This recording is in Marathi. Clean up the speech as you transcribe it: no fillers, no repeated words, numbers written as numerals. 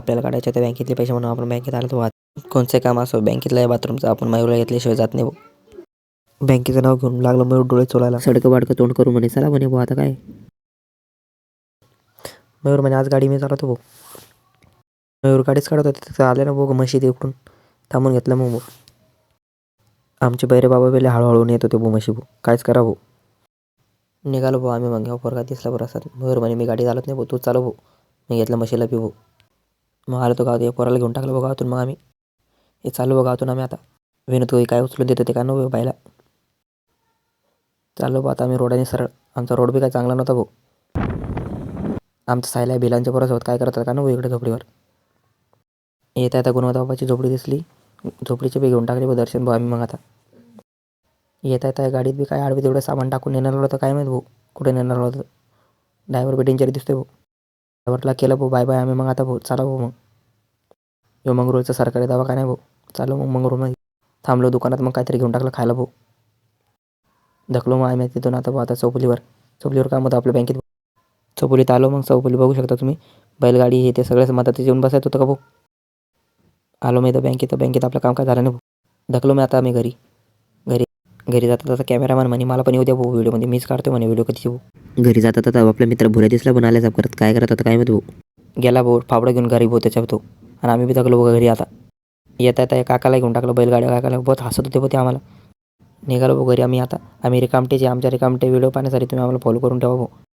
आपल्याला काढायचे ते बँकेतले पैसे म्हणून आपण बँकेत आलो तो कोणचे काम असो बँकेतल्या बाथरूमचं आपण मयूरला घेतल्याशिवाय जात नाही भाऊ. बँकेचं नाव घेऊन लागलं मयूर डोळे चोलायला. सडकं बाडकं तोंड करू म्हणे चला म्हणे भाऊ आता काय. मयूर म्हणे आज गाडी मी चालवतो भाऊ. मयूर गाडीच काढत होते तिथं आले ना भाऊ म्हशी उठून थांबून घेतलं मग भाऊ. आमचे बैरे बाबा बेले हळूहळू येत होते भाऊ म्हशी भाऊ. कायच करा भाऊ. निघालो भाऊ आम्ही मग पोरगा दिसला बरं असतात. मयूर म्हणे मी गाडी चालत नाही भाऊ तूच चालव भाऊ. मी घेतलं म्हशीला पी भाऊ. मग आलो तो गावात पोराला घेऊन टाकलं भाऊ गावातून. मग आम्ही हे चालू भाऊ गावातून आम्ही आता. विनोद काय उचलून देतो ते का नको बायला. चाललो भाऊ आता आम्ही रोडाने सरळ. आमचा रोड बी काय चांगला नव्हता भाऊ. आमचं सायला बिलांच्या पोरासोबत काय करतात का नको इकडे झोपडीवर. येता येता गुणवत्ता बाबाची झोपडी दिसली. झोपडीचे बी घेऊन टाकले भाऊ दर्शन भाऊ आम्ही. मग आता येता येता गाडीत बी काय आडवे तेवढं सामान टाकून येणार होतं काय माहीत भाऊ कुठे नेणार होतं. ड्रायव्हर बी डेंजर दिसतोय भाऊ. ड्रायव्हरला केलं भाऊ बाय बाय आम्ही. मग आता भाऊ चाला भाऊ मग. यो मंगरूळचा सरकारी दवाखाना आहे भाऊ. चालू मग मंगरूळमध्ये थांबलो दुकानात मग काहीतरी घेऊन टाकलं खायला भाऊ. धकलो मग आम्ही तिथून आता भाऊ आता चौपलीवर काम होतं आपल्या बँकेत. चौपलीत आलो मग चौपली बघू शकता तुम्ही. बैलगाडी हे ते सगळ्याच मदतीत येऊन बसायचं होतं का भाऊ. आलो मी इथं बँकेत आपलं काम काय झालं नाही भाऊ. धकलो मी आता आम्ही घरी जाता तसा कॅमेरामॅन म्हणे मला पण येऊ द्या भाऊ व्हिडिओमध्ये मीच काढतो म्हणे व्हिडिओ कधीची भाऊ. घरी जाता आता आपला मित्र भुऱ्या दिसला पण आल्याचा परत काय करत होता काय माहिती भाऊ. गेला भाऊ फावडं घेऊन घरी भाऊ त्याच्या तो. आणि आम्ही बी धकलो घरी आता. येता येता काकाला घेऊन टाकलं बैलगाड्या काकाला बहुत हसत होते होते आम्हाला. निघालो भाऊ घरी आम्ही आता. आम्ही रिकामटेचे आमच्या रिकामटे व्हिडिओ पाहण्यासाठी तुम्ही आम्हाला फॉलो करून ठेवा भाऊ.